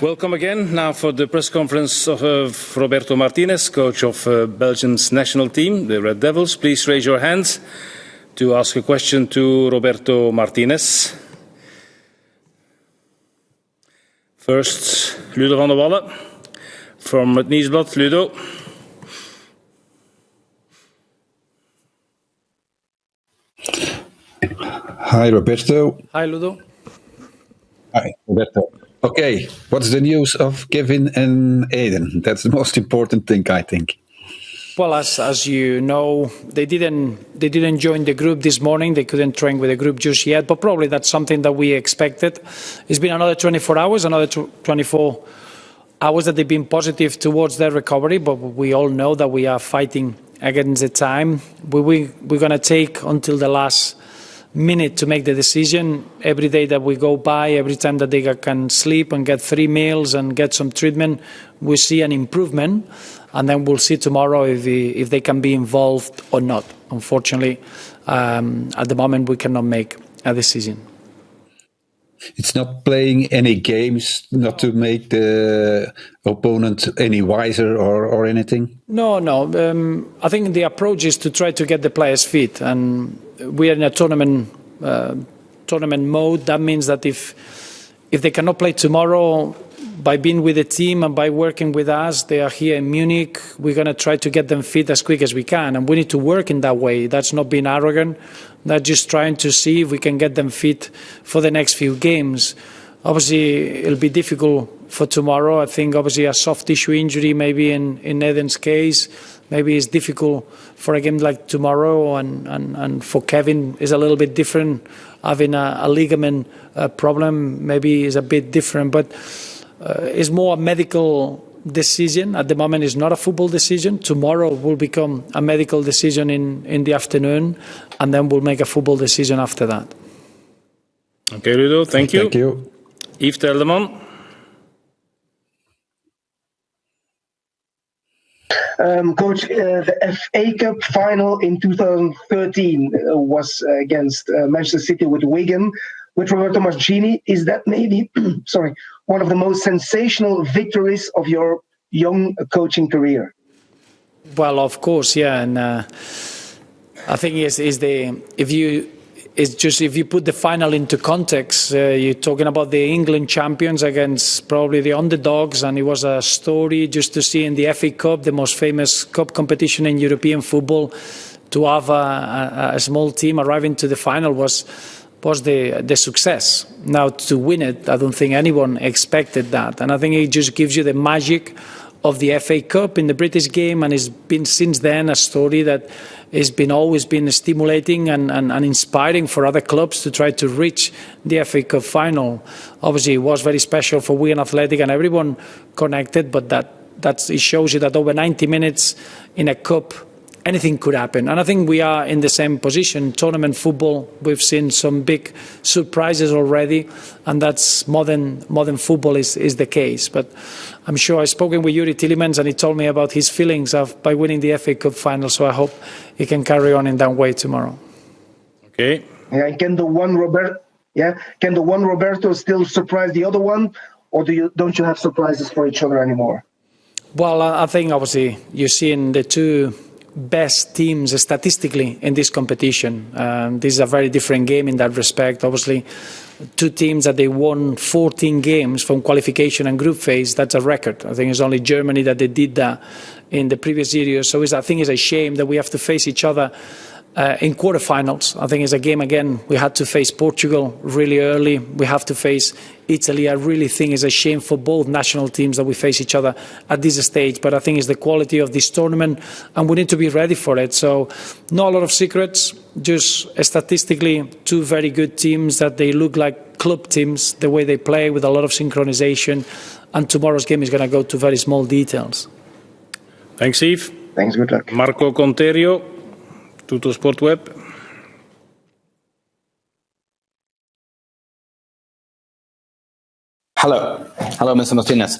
Welcome again. Now for the press conference of Roberto Martínez, coach of Belgium's national team, the Red Devils. Please raise your hands to ask a question to Roberto Martínez. First, Ludo van der Wallen from het Nieuwsblad. Ludo. Hi, Roberto. Hi, Ludo. Hi, Roberto. Okay, what's the news of Kevin and Aiden? That's the most important thing, I think. Well, as you know, they didn't join the group this morning. They couldn't train with the group just yet, but probably that's something that we expected. It's been another 24 hours, another 24 hours that they've been positive towards their recovery, but we all know that we are fighting against the time. We're going to take until the last minute to make the decision. Every day that we go by, every time that they can sleep and get 3 meals and get some treatment, we see an improvement, and then we'll see tomorrow if they can be involved or not. Unfortunately, at the moment we cannot make a decision. It's not playing any games, not to make the opponent any wiser or anything? No. I think the approach is to try to get the players fit, and we are in a tournament mode. That means that if they cannot play tomorrow, by being with the team and by working with us, they are here in Munich, we're going to try to get them fit as quick as we can, and we need to work in that way. That's not being arrogant. That's just trying to see if we can get them fit for the next few games. Obviously, it'll be difficult for tomorrow. I think obviously a soft tissue injury maybe in Eden's case. Maybe it's difficult for a game like tomorrow, and for Kevin is a little bit different. Having a ligament problem maybe is a bit different, but it's more a medical decision. At the moment, it's not a football decision. Tomorrow will become a medical decision in the afternoon, and then we'll make a football decision after that. Okay, Ludo, thank you. Thank you. Yves Teldeman. Coach, the FA Cup final in 2013 was against Manchester City with Wigan, with Roberto Martínez. Is that maybe, one of the most sensational victories of your young coaching career? Well, of course, yeah, and I think if you put the final into context, you're talking about the England champions against probably the underdogs, and it was a story just to see in the FA Cup, the most famous cup competition in European football, to have a small team arriving to the final was the success. Now, to win it, I don't think anyone expected that, and I think it just gives you the magic of the FA Cup in the British game, and it's been since then a story that has always been stimulating and inspiring for other clubs to try to reach the FA Cup final. Obviously, it was very special for Wigan Athletic and everyone connected, but it shows you that over 90 minutes in a cup, anything could happen. And I think we are in the same position. Tournament football, we've seen some big surprises already, and that's modern football is the case. But I'm sure I've spoken with Yuri Tillemans, and he told me about his feelings by winning the FA Cup final, so I hope he can carry on in that way tomorrow. Okay. Yeah, can the one Roberto still surprise the other one, or don't you have surprises for each other anymore? Well, I think obviously you're seeing the two best teams statistically in this competition. This is a very different game in that respect. Obviously, two teams that they won 14 games from qualification and group phase. That's a record. I think it's only Germany that they did that in the previous years. So I think it's a shame that we have to face each other in quarterfinals. I think it's a game again. We had to face Portugal really early. We have to face Italy. I really think it's a shame for both national teams that we face each other at this stage. But I think it's the quality of this tournament, and we need to be ready for it. So, not a lot of secrets. Just statistically, two very good teams that they look like club teams. The way they play with a lot of synchronization, and tomorrow's game is going to go to very small details. Thanks, Yves. Thanks. Good luck. Marco Conterio, Tuttosport Web. Hello, Mr. Martinez.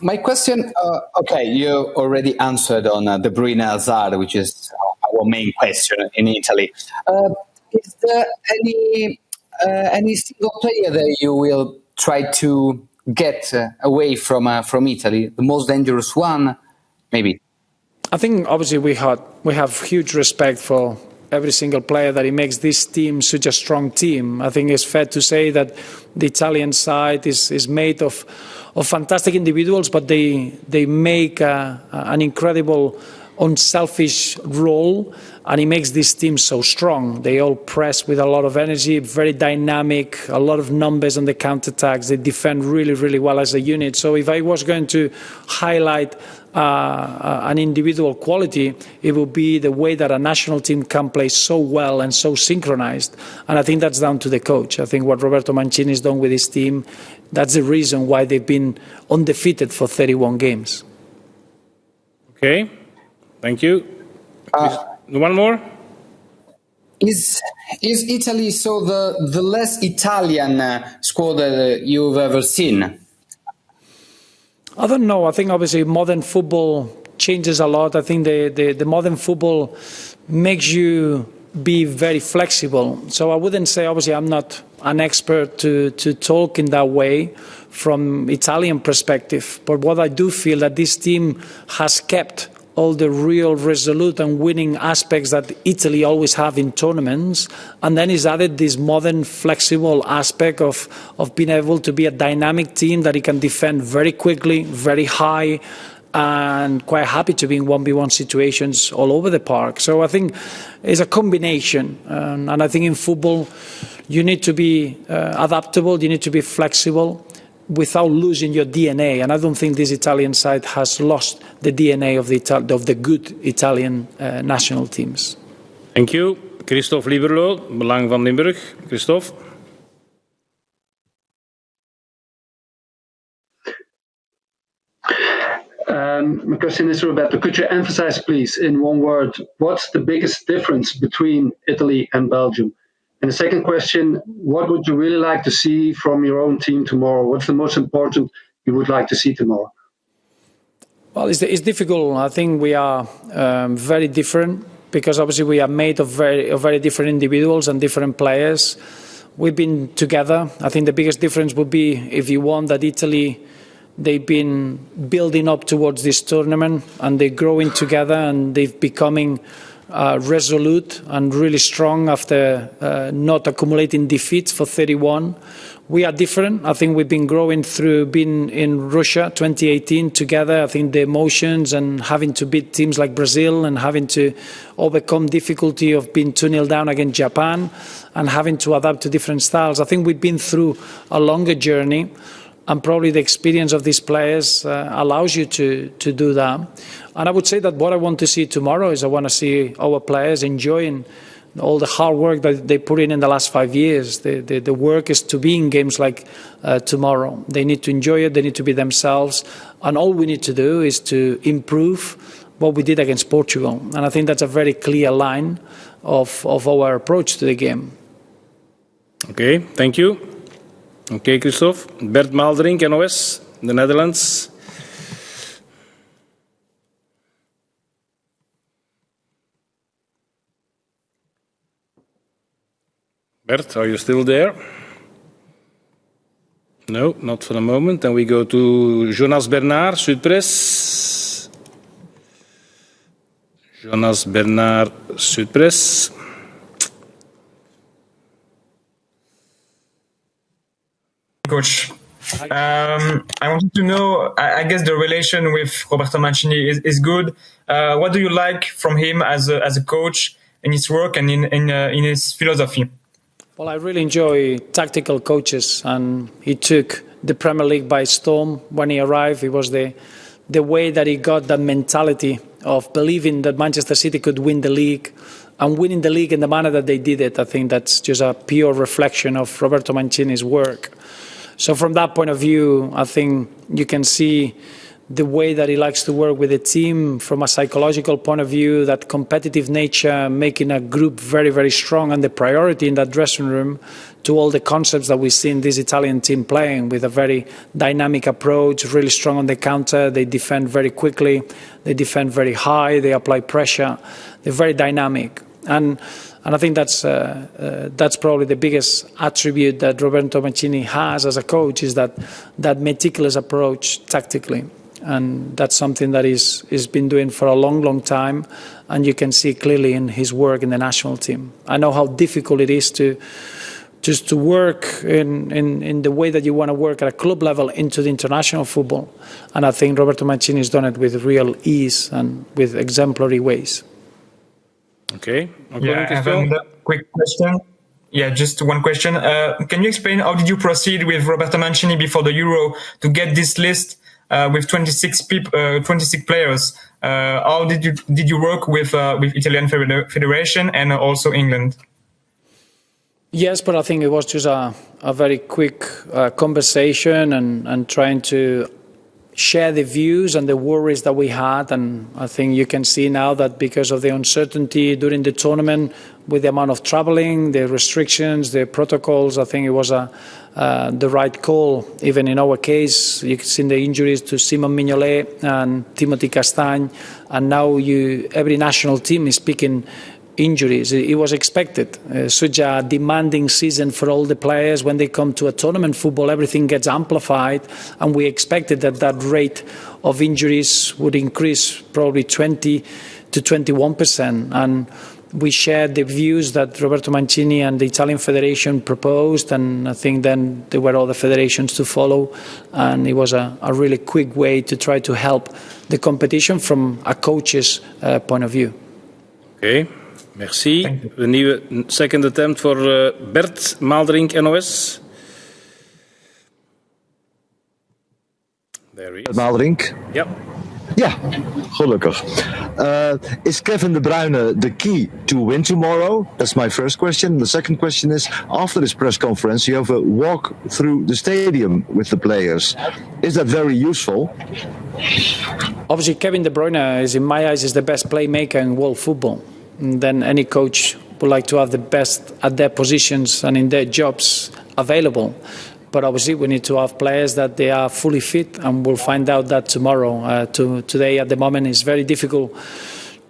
My question, you already answered on De Bruyne Hazard, which is our main question in Italy. Is there any single player that you will try to get away from Italy? The most dangerous one, maybe? I think obviously we have huge respect for every single player that he makes this team such a strong team. I think it's fair to say that the Italian side is made of fantastic individuals, but they make an incredible unselfish role, and he makes this team so strong. They all press with a lot of energy, very dynamic, a lot of numbers on the counterattacks. They defend really, really well as a unit. So if I was going to highlight an individual quality, it would be the way that a national team can play so well and so synchronized. And I think that's down to the coach. I think what Roberto Mancini has done with his team, that's the reason why they've been undefeated for 31 games. Okay, thank you. One more? Is Italy so the less Italian squad that you've ever seen? I don't know. I think obviously modern football changes a lot. I think the modern football makes you be very flexible. So I wouldn't say, obviously I'm not an expert to talk in that way from Italian perspective. But what I do feel that this team has kept all the real resolute and winning aspects that Italy always have in tournaments, and then is added this modern, flexible aspect of being able to be a dynamic team that it can defend very quickly, very high, and quite happy to be in 1v1 situations all over the park. So I think it's a combination, and I think in football you need to be adaptable, you need to be flexible, without losing your DNA. And I don't think this Italian side has lost the DNA of the good Italian national teams. Thank you. Christophe Lieberlo, Belang van Limburg. Christophe. My question is, Roberto, could you emphasize, please, in one word, what's the biggest difference between Italy and Belgium? And the second question, what would you really like to see from your own team tomorrow? What's the most important you would like to see tomorrow? Well, it's difficult. I think we are very different because obviously we are made of very different individuals and different players. We've been together. I think the biggest difference would be, if you want, that Italy, they've been building up towards this tournament and they're growing together and they've becoming resolute and really strong after not accumulating defeats for 31. We are different. I think we've been growing through being in Russia 2018 together. I think the emotions and having to beat teams like Brazil and having to overcome difficulty of being 2-0 down against Japan and having to adapt to different styles. I think we've been through a longer journey, and probably the experience of these players allows you to do that. And I would say that what I want to see tomorrow is I want to see our players enjoying all the hard work that they put in the last 5 years. The work is to be in games like tomorrow. They need to enjoy it, they need to be themselves, and all we need to do is to improve what we did against Portugal. And I think that's a very clear line of our approach to the game. Okay, thank you. Okay, Christophe. Bert Maalderink, NOS, the Netherlands. Bert, are you still there? No, not for the moment. Then we go to Jonas Bernard, Sud-Press. Jonas Bernard, Sud-Press. Coach, I wanted to know, I guess the relation with Roberto Mancini is good. What do you like from him as a coach in his work and in his philosophy? Well, I really enjoy tactical coaches, and he took the Premier League by storm when he arrived. It was the way that he got that mentality of believing that Manchester City could win the league, and winning the league in the manner that they did it. I think that's just a pure reflection of Roberto Mancini's work. So from that point of view, I think you can see the way that he likes to work with the team from a psychological point of view, that competitive nature, making a group very, very strong, and the priority in that dressing room to all the concepts that we see in this Italian team playing with a very dynamic approach, really strong on the counter. They defend very quickly. They defend very high. They apply pressure. They're very dynamic. And And I think that's probably the biggest attribute that Roberto Mancini has as a coach, is that meticulous approach tactically. And that's something that he's been doing for a long, long time. And you can see clearly in his work in the national team. I know how difficult it is to work in the way that you want to work at a club level into the international football. And I think Roberto Mancini has done it with real ease and with exemplary ways. Okay. Yeah, I have a quick question. Yeah, just one question. Can you explain how did you proceed with Roberto Mancini before the Euro to get this list with 26 players? How did you work with Italian Federation and also England? Yes, but I think it was just a very quick conversation and trying to share the views and the worries that we had. And I think you can see now that because of the uncertainty during the tournament, with the amount of traveling, the restrictions, the protocols, I think it was the right call. Even in our case, you can see the injuries to Simon Mignolet and Timothy Castagne, and now every national team is picking injuries. It was expected. Such a demanding season for all the players. When they come to a tournament football, everything gets amplified, and we expected that rate of injuries would increase probably 20 to 21%. And we shared the views that Roberto Mancini and the Italian Federation proposed, and I think then there were other federations to follow, and it was a really quick way to try to help the competition from a coach's point of view. Okay. Merci. Een nieuwe second attempt voor Bert Maalderink, NOS. There he is. Maalderink? Ja. Ja, gelukkig. Is Kevin De Bruyne the key to win tomorrow? That's my first question. The second question is, after this press conference, you have a walk through the stadium with the players. Is that very useful? Obviously, Kevin De Bruyne is, in my eyes, is the best playmaker in world football. And then any coach would like to have the best at their positions and in their jobs available. But obviously we need to have players that they are fully fit, and we'll find out that tomorrow. Today, at the moment, is very difficult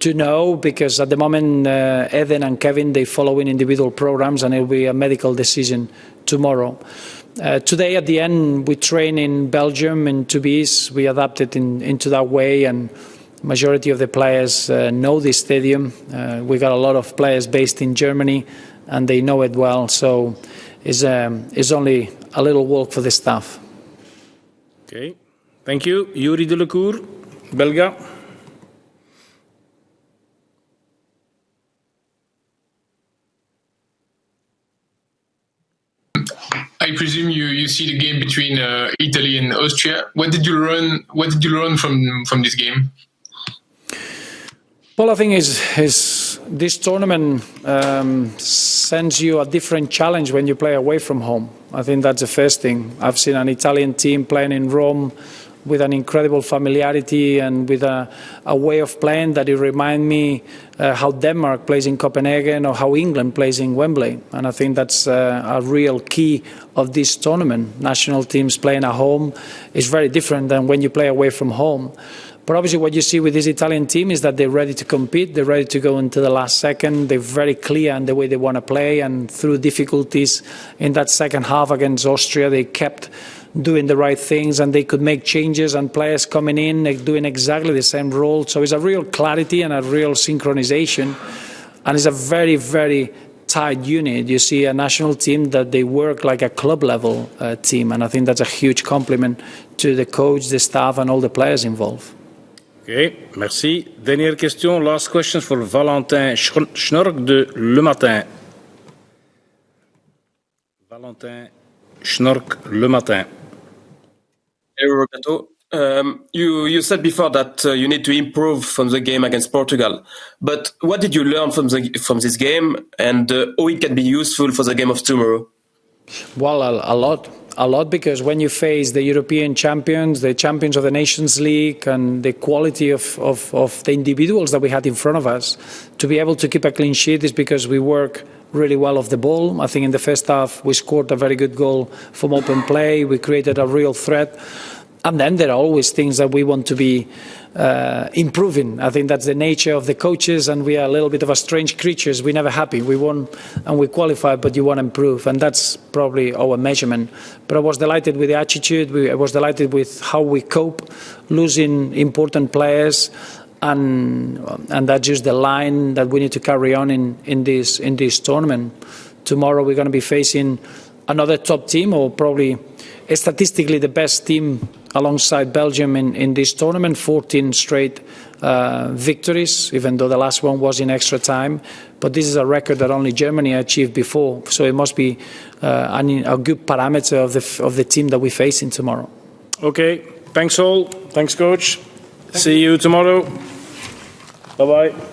to know, because at the moment Eden and Kevin, they follow in individual programs, and it will be a medical decision tomorrow. Today, at the end, we train in Belgium, in Tubize. We adapted into that way, and majority of the players know this stadium. We got a lot of players based in Germany, and they know it well. So it's only a little walk for the staff. Okay, thank you. Yuri Delecour, Belga. I presume you see the game between Italy and Austria. What did you learn from this game? Well, I think is this tournament sends you a different challenge when you play away from home. I think that's the first thing. I've seen an Italian team playing in Rome with an incredible familiarity and with a way of playing that it reminds me how Denmark plays in Copenhagen or how England plays in Wembley. And I think that's a real key of this tournament. National teams playing at home is very different than when you play away from home. But obviously what you see with this Italian team is that they're ready to compete, they're ready to go into the last second, they're very clear in the way they want to play, and through difficulties in that second half against Austria, they kept doing the right things, and they could make changes, and players coming in doing exactly the same role. So it's a real clarity and a real synchronization, and it's a very, very tight unit. You see a national team that they work like a club level team, and I think that's a huge compliment to the coach, the staff, and all the players involved. Okay, merci. Dernière question, last question for Valentin Schnork de Le Matin. Valentin Schnork, Le Matin. Hey, Roberto. You said before that you need to improve from the game against Portugal. But what did you learn from this game, and how it can be useful for the game of tomorrow? Well, a lot, because when you face the European champions, the champions of the Nations League, and the quality of the individuals that we had in front of us, to be able to keep a clean sheet is because we work really well off the ball. I think in the first half we scored a very good goal from open play. We created a real threat. And then there are always things that we want to be improving. I think that's the nature of the coaches, and we are a little bit of a strange creatures. We're never happy. We won and we qualify, but you want to improve, and that's probably our measurement. But I was delighted with the attitude. I was delighted with how we cope, losing important players, and that's just the line that we need to carry on in this tournament. Tomorrow we're going to be facing another top team, or probably statistically the best team alongside Belgium in this tournament, 14 straight victories, even though the last one was in extra time. But this is a record that only Germany achieved before, so it must be a good parameter of the team that we're facing tomorrow. Okay, thanks all. Thanks, Coach. See you tomorrow. Bye-bye.